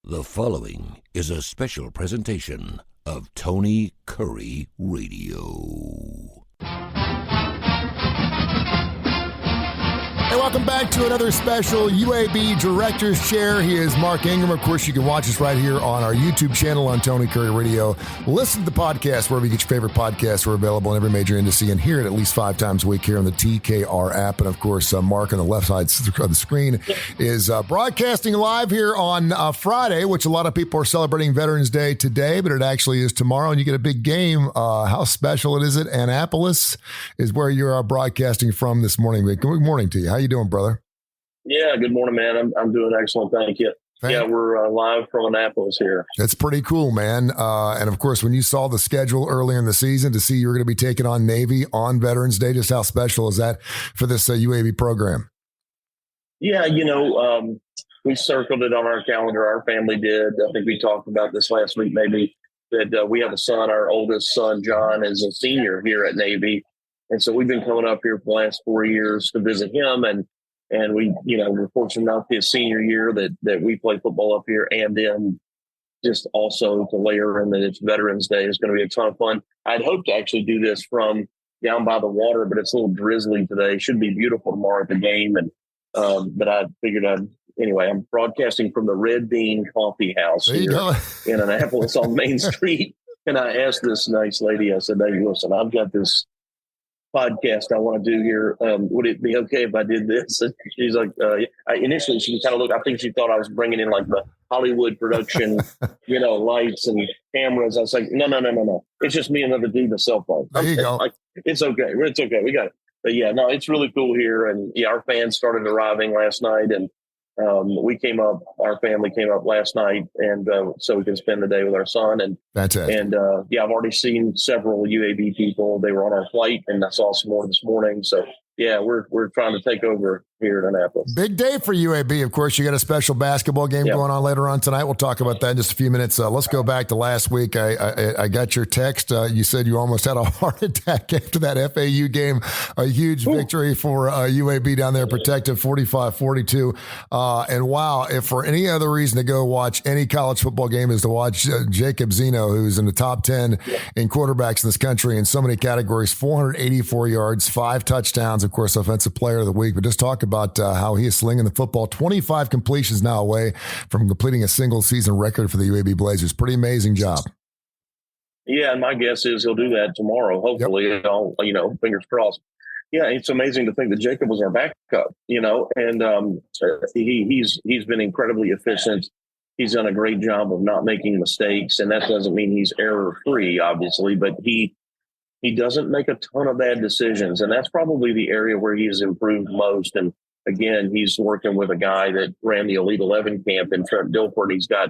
The following is a special presentation of Tony Kurre Radio. Hey, welcome back to another special UAB Director's Chair. He is Mark Ingram. Of course, you can watch us right here on our YouTube channel on Tony Kurre Radio. Listen to the podcast wherever you get your favorite podcasts. We're available in every major industry and hear it at least 5 times a week here on the TKR app. And, of course, Mark on the left side of the screen is broadcasting live here on Friday, which a lot of people are celebrating Veterans Day today, but it actually is tomorrow, and you get a big game. How special it is at Annapolis is where you're broadcasting from this morning. Good morning to you. How you doing, brother? Yeah, good morning, man. I'm doing excellent. Thank you. Yeah, we're live from Annapolis here. That's pretty cool, man. And of course, when you saw the schedule earlier in the season to see you were going to be taking on Navy on Veterans Day, just how special is that for this UAB program? Yeah, we circled it on our calendar. Our family did. I think we talked about this last week, maybe, that we have a son. Our oldest son, John, is a senior here at Navy. And so we've been coming up here for the last 4 years to visit him. And we, we're fortunate enough his senior year that we play football up here. And then just also to layer in that it's Veterans Day is going to be a ton of fun. I'd hoped to actually do this from down by the water, but it's a little drizzly today. Should be beautiful tomorrow at the game. And but I figured anyway, I'm broadcasting from the Red Bean Coffee House here in Annapolis on Main Street. And I asked this nice lady, I said, hey, listen, I've got this podcast I want to do here. Would it be okay if I did this? And she's like, initially she kind of looked, I think she thought I was bringing in like the Hollywood production, lights and cameras. I was like, no. It's just me and another dude with a cell phone. There you go. Like, it's okay. It's okay. We got it. But yeah, no, it's really cool here. And yeah, our fans started arriving last night, and our family came up last night, and so we can spend the day with our son. And that's it. And I've already seen several UAB people. They were on our flight, and I saw some more this morning. So yeah, we're trying to take over here at Annapolis. Big day for UAB. Of course, you got a special basketball game going on later on tonight. We'll talk about that in just a few minutes. Let's go back to last week. I got your text. You said you almost had a heart attack after that FAU game. A huge victory for UAB down there, protected 45-42. And wow, if for any other reason to go watch any college football game is to watch Jacob Zeno, who's in the top 10 in quarterbacks in this country in so many categories, 484 yards, 5 touchdowns. Of course, offensive player of the week, but just talk about how he is slinging the football. 25 completions now away from completing a single season record for the UAB Blazers. Pretty amazing job. Yeah, and my guess is he'll do that tomorrow. Hopefully, fingers crossed. Yeah, it's amazing to think that Jacob was our backup, and he's been incredibly efficient. He's done a great job of not making mistakes, and that doesn't mean he's error-free, obviously, but he doesn't make a ton of bad decisions, and that's probably the area where he has improved most. And again, he's working with a guy that ran the Elite 11 camp in Trent Dilford. He's got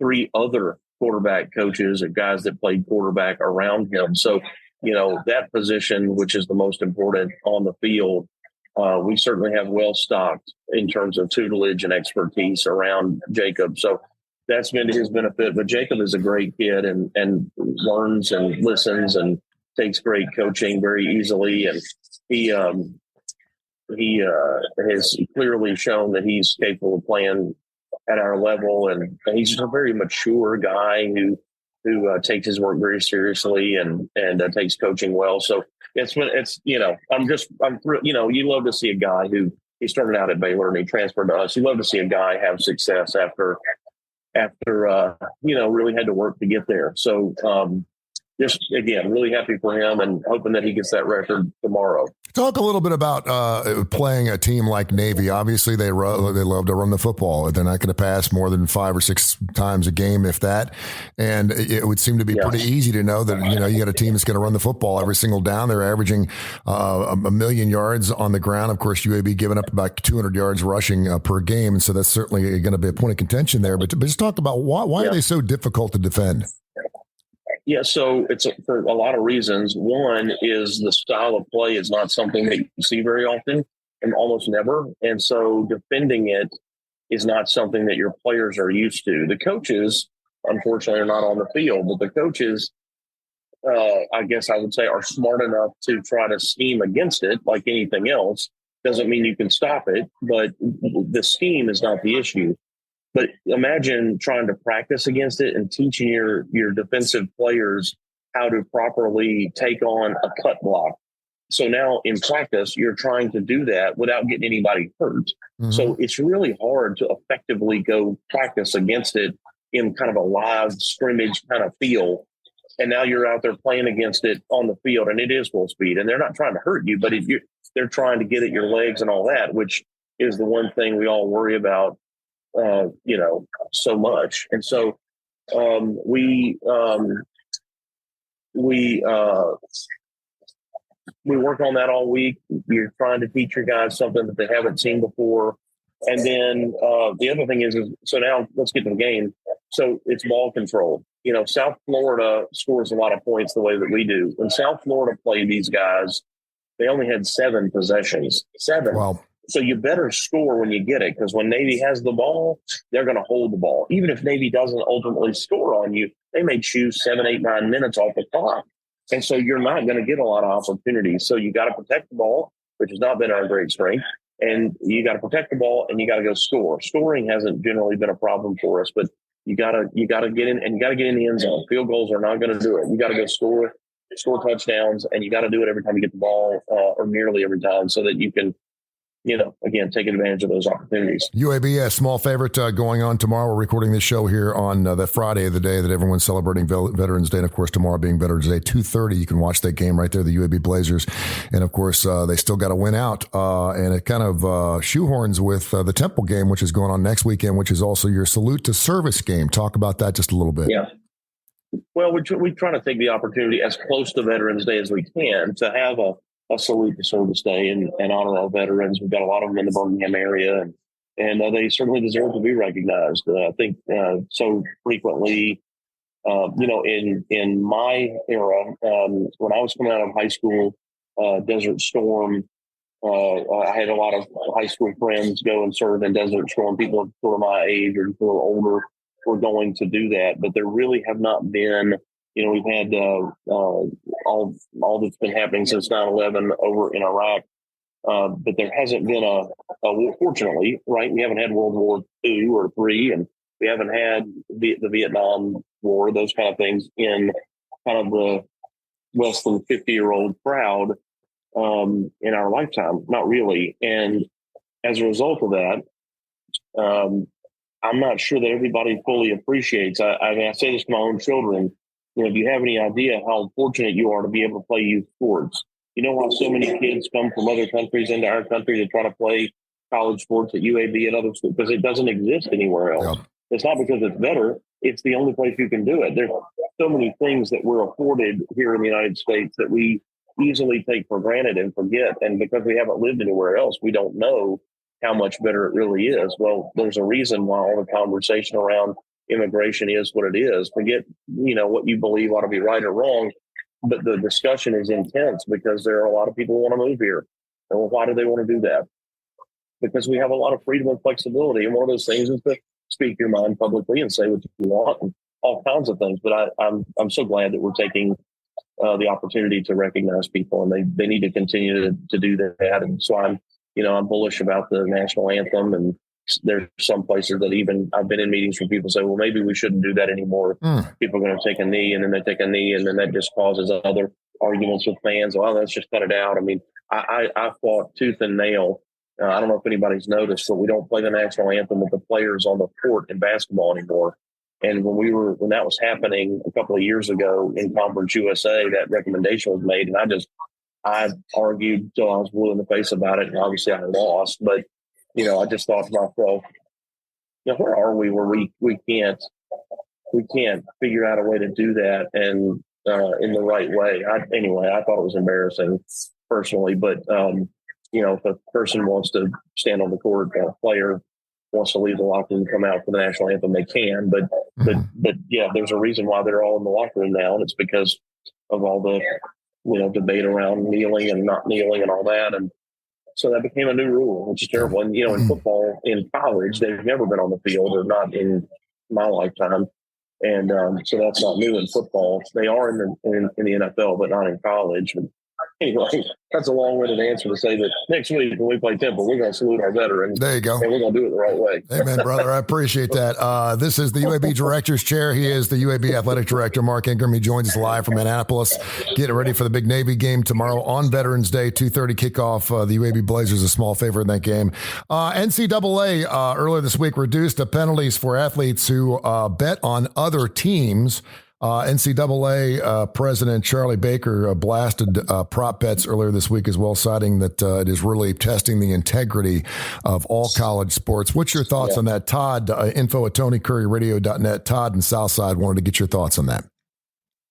3 other quarterback coaches and guys that played quarterback around him. So, that position, which is the most important on the field, we certainly have well stocked in terms of tutelage and expertise around Jacob. So that's been to his benefit. But Jacob is a great kid and learns and listens and takes great coaching very easily, and he has clearly shown that he's capable of playing at our level, and he's just a very mature guy who takes his work very seriously and takes coaching well. So I'm you love to see a guy who he started out at Baylor and he transferred to us. You love to see a guy have success after really had to work to get there. So just, again, really happy for him and hoping that he gets that record tomorrow. Talk a little bit about playing a team like Navy. Obviously, they love to run the football. They're not going to pass more than 5 or 6 times a game, if that. And it would seem to be pretty easy to know that, you got a team that's going to run the football every single down. They're averaging 1 million yards on the ground. Of course, UAB giving up about 200 yards rushing per game. And so that's certainly going to be a point of contention there. But just talk about why are they so difficult to defend? Yeah, so it's for a lot of reasons. One is the style of play is not something that you see very often and almost never. And so defending it is not something that your players are used to. The coaches, unfortunately, are not on the field, but the coaches, I guess I would say, are smart enough to try to scheme against it like anything else. Doesn't mean you can stop it, but the scheme is not the issue. But imagine trying to practice against it and teaching your defensive players how to properly take on a cut block. So now in practice, you're trying to do that without getting anybody hurt. Mm-hmm. So it's really hard to effectively go practice against it in kind of a live scrimmage kind of feel. And now you're out there playing against it on the field, and it is full speed. And they're not trying to hurt you, but they're trying to get at your legs and all that, which is the one thing we all worry about, so much. And so we work on that all week. You're trying to teach your guys something that they haven't seen before. And then the other thing is so now let's get to the game. So it's ball control. South Florida scores a lot of points the way that we do. When South Florida played these guys, they only had 7 possessions. 7. Wow. So you better score when you get it, because when Navy has the ball, they're going to hold the ball. Even if Navy doesn't ultimately score on you, they may choose 7, 8, 9 minutes off the clock. And so you're not going to get a lot of opportunities. So you got to protect the ball, which has not been our great strength. And you got to protect the ball, and you got to go score. Scoring hasn't generally been a problem for us, but you got to get in, and you got to get in the end zone. Field goals are not going to do it. You got to go score touchdowns, and you got to do it every time you get the ball, or nearly every time, so that you can, again, take advantage of those opportunities. UAB, a small favorite going on tomorrow. We're recording this show here on the Friday of the day that everyone's celebrating Veterans Day. And, of course, tomorrow being Veterans Day, 2:30, you can watch that game right there, the UAB Blazers. And, of course, they still got to win out. And it kind of shoehorns with the Temple game, which is going on next weekend, which is also your salute to service game. Talk about that just a little bit. Yeah. Well, we try to take the opportunity as close to Veterans Day as we can to have a salute to service day and honor our veterans. We've got a lot of them in the Birmingham area, and they certainly deserve to be recognized. I think so frequently, in my era, when I was coming out of high school, Desert Storm, I had a lot of high school friends go and serve in Desert Storm. People sort of my age or a little older were going to do that, but there really have not been. We've had all that's been happening since 9/11 over in Iraq, but there hasn't been a fortunately, right? We haven't had World War II or III, and we haven't had the Vietnam War, those kind of things in kind of the less than 50-year-old crowd in our lifetime. Not really. And as a result of that, I'm not sure that everybody fully appreciates. I say this to my own children. Do you have any idea how fortunate you are to be able to play youth sports? You know how so many kids come from other countries into our country to try to play college sports at UAB and other schools because it doesn't exist anywhere else. Yeah. It's not because it's better. It's the only place you can do it. There's so many things that we're afforded here in the United States that we easily take for granted and forget. And because we haven't lived anywhere else, we don't know how much better it really is. Well, there's a reason why all the conversation around immigration is what it is. Forget, what you believe ought to be right or wrong, but the discussion is intense because there are a lot of people who want to move here. And why do they want to do that? Because we have a lot of freedom and flexibility. And one of those things is to speak your mind publicly and say what you want and all kinds of things. But I'm so glad that we're taking the opportunity to recognize people, and they need to continue to do that. And so I'm bullish about the national anthem, and there's some places that even I've been in meetings where people say, well, maybe we shouldn't do that anymore. People are going to take a knee, and then they take a knee, and then that just causes other arguments with fans. Well, let's just cut it out. I mean, I fought tooth and nail. I don't know if anybody's noticed, but we don't play the national anthem with the players on the court in basketball anymore. And when that was happening a couple of years ago in Conference USA, that recommendation was made, and I argued till I was blue in the face about it, and obviously I lost, but I just thought to myself, where are we where we can't figure out a way to do that and in the right way. I thought it was embarrassing personally, but if a person wants to stand on the court, a player wants to leave the locker room and come out for the national anthem, they can. But yeah, there's a reason why they're all in the locker room now, and it's because of all the debate around kneeling and not kneeling and all that. And so that became a new rule, which is terrible. And, in football, in college, they've never been on the field, or not in my lifetime. And so that's not new in football. They are in the NFL, but not in college. And anyway, that's a long-winded answer to say that next week when we play Temple, we're going to salute our veterans. There you go. And we're going to do it the right way. Amen, brother. I appreciate that. This is the UAB Director's Chair. He is the UAB Athletic Director, Mark Ingram. He joins us live from Annapolis. Getting ready for the big Navy game tomorrow on Veterans Day, 2:30 kickoff. The UAB Blazers a small favorite in that game. NCAA earlier this week reduced the penalties for athletes who bet on other teams. NCAA President Charlie Baker blasted prop bets earlier this week as well, citing that it is really testing the integrity of all college sports. What's your thoughts on that? Todd, info at TonyCurryRadio.net. Todd in Southside wanted to get your thoughts on that.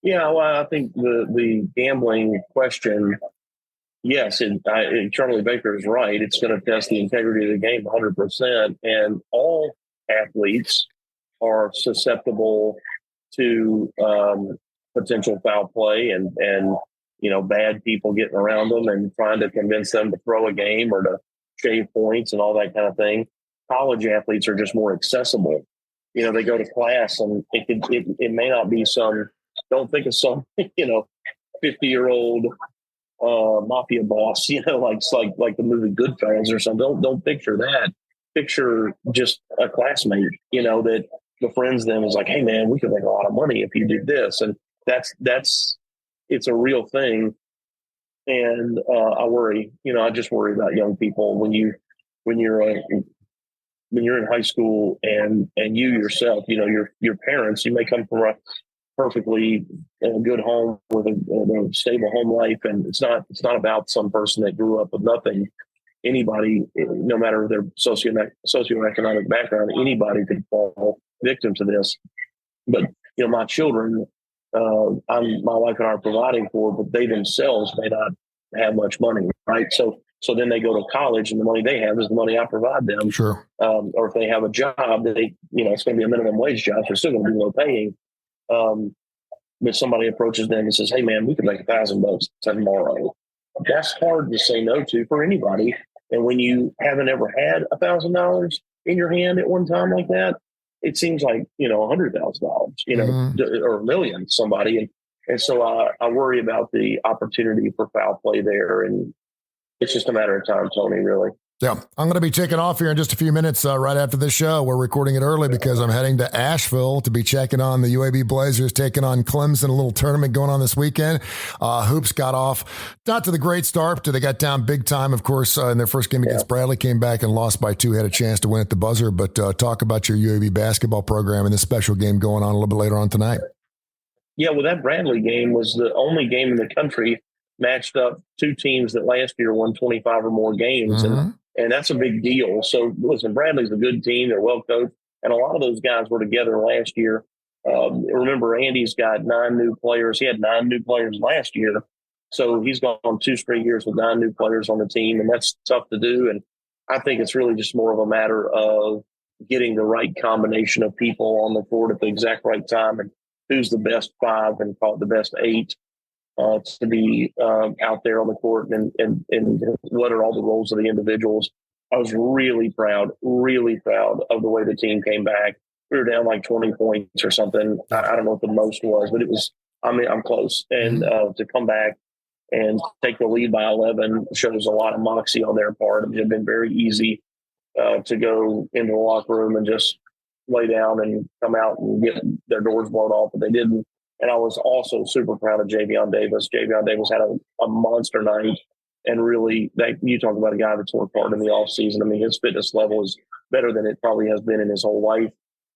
Yeah, well, I think the gambling question, yes, and Charlie Baker is right. It's going to test the integrity of the game 100%. And all athletes are susceptible to potential foul play and bad people getting around them and trying to convince them to throw a game or to shave points and all that kind of thing. College athletes are just more accessible. They go to class and it may not be don't think of some 50-year-old mafia boss, like the movie Goodfellas or something. Don't picture that. Picture just a classmate, that befriends them, is like, hey man, we could make a lot of money if you did this. And it's a real thing. And I worry, I just worry about young people when you're in high school and you yourself, your parents, you may come from a perfectly good home with a stable home life. And it's not about some person that grew up with nothing. Anybody, no matter their socioeconomic background, anybody could fall victim to this. But my children, my wife and I are providing for, but they themselves may not have much money, right? So then they go to college, and the money they have is the money I provide them. Sure. Or if they have a job that it's going to be a minimum wage job, so it's still going to be low paying. But somebody approaches them and says, "Hey man, we could make $1,000 tomorrow." That's hard to say no to for anybody. And when you haven't ever had $1,000 in your hand at one time like that, it seems like, $100,000, or $1 million to somebody. And so I worry about the opportunity for foul play there. And it's just a matter of time, Tony, really. Yeah, I'm going to be taking off here in just a few minutes right after this show. We're recording it early because I'm heading to Asheville to be checking on the UAB Blazers, taking on Clemson, a little tournament going on this weekend. Hoops got off, not to the great start, but they got down big time, of course, in their first game against Bradley, came back and lost by 2, had a chance to win at the buzzer. But talk about your UAB basketball program and this special game going on a little bit later on tonight. Yeah, well, that Bradley game was the only game in the country matched up two teams that last year won 25 or more games. Mm-hmm. And that's a big deal. So, listen, Bradley's a good team. They're well coached. And a lot of those guys were together last year. Remember, Andy's got 9 new players. He had 9 new players last year. So he's gone on 2 straight years with 9 new players on the team. And that's tough to do. And I think it's really just more of a matter of getting the right combination of people on the court at the exact right time. And who's the best 5 and call it the best 8. To be out there on the court and what are all the roles of the individuals. I was really proud of the way the team came back. We were down like 20 points or something. I don't know what the most was, but it was, I'm close. And to come back and take the lead by 11 shows a lot of moxie on their part. It had been very easy to go into the locker room and just lay down and come out and get their doors blown off, but they didn't. And I was also super proud of Javion Davis. Javion Davis had a monster night. And really, you talk about a guy that's worked hard in the offseason. I mean, his fitness level is better than it probably has been in his whole life.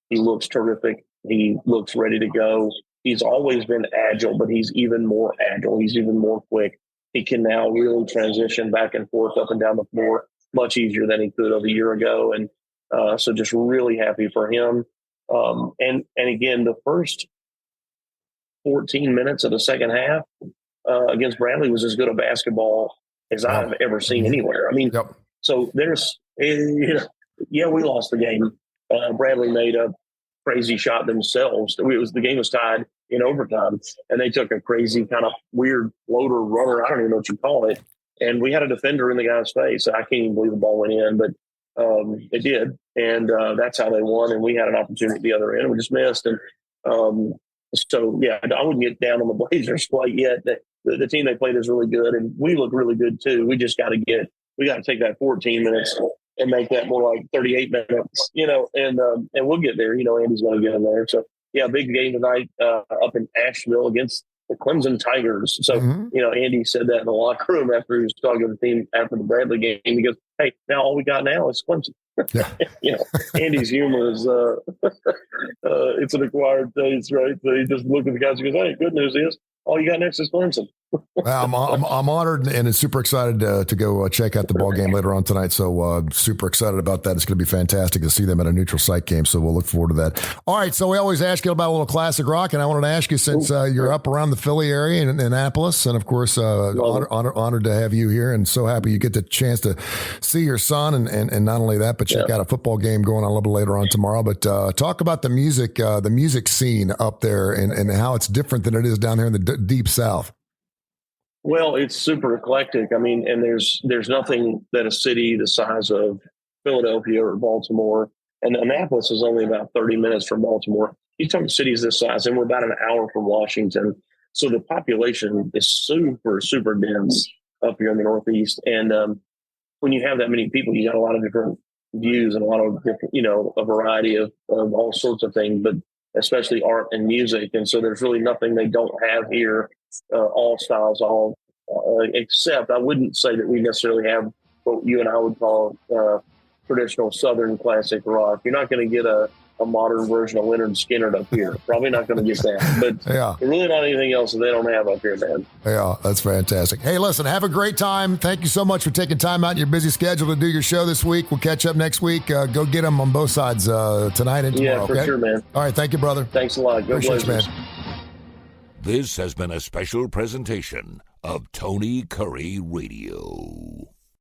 He looks terrific. He looks ready to go. He's always been agile, but he's even more agile. He's even more quick. He can now really transition back and forth up and down the floor much easier than he could a year ago. And so just really happy for him. And again, the first 14 minutes of the second half against Bradley was as good a basketball as I've ever seen anywhere. I mean, so there's, we lost the game. Bradley made a crazy shot themselves. The game was tied in overtime, and they took a crazy kind of weird floater runner. I don't even know what you call it. And we had a defender in the guy's face. I can't even believe the ball went in, but it did. And that's how they won. And we had an opportunity at the other end. We just missed. And so, I wouldn't get down on the Blazers quite yet. the team they played is really good, and we look really good too. We just got to take that 14 minutes and make that more like 38 minutes, and we'll get there. Andy's going to get in there. So yeah, big game tonight up in Asheville against the Clemson Tigers. So, Andy said that in the locker room after he was talking to the team after the Bradley game. He goes, "Hey, now all we got now is Clemson." Yeah. Andy's humor is it's an acquired taste, right? So he just looked at the guys and goes, "Hey, good news is all you got next is Clemson." I'm honored and super excited to go check out the ball game later on tonight. So super excited about that. It's going to be fantastic to see them at a neutral site game. So we'll look forward to that. All right. So we always ask you about a little classic rock, and I wanted to ask you, since you're up around the Philly area in Annapolis, and of course honored to have you here, and so happy you get the chance to see your son, and not only that, but check out a football game going on a little bit later on tomorrow. But talk about the music scene up there, and how it's different than it is down here in the deep South. Well, it's super eclectic. I mean, and there's nothing that a city the size of Philadelphia or Baltimore, and Annapolis is only about 30 minutes from Baltimore. You talk cities this size, and we're about an hour from Washington. So the population is super, super dense up here in the Northeast. And when you have that many people, you got a lot of different views and a lot of different, a variety of all sorts of things, but especially art and music. And so there's really nothing they don't have here. All styles, except I wouldn't say that we necessarily have what you and I would call traditional Southern classic rock. You're not going to get a modern version of Leonard Skinner up here. Probably not going to get that. But really not anything else that they don't have up here, man. Yeah, that's fantastic. Hey, listen, have a great time. Thank you so much for taking time out in your busy schedule to do your show this week. We'll catch up next week. Go get them on both sides tonight and tomorrow. Yeah, for sure, man. All right, thank you, brother. Thanks a lot. Go Blazers, man. This has been a special presentation of Tony Curry Radio.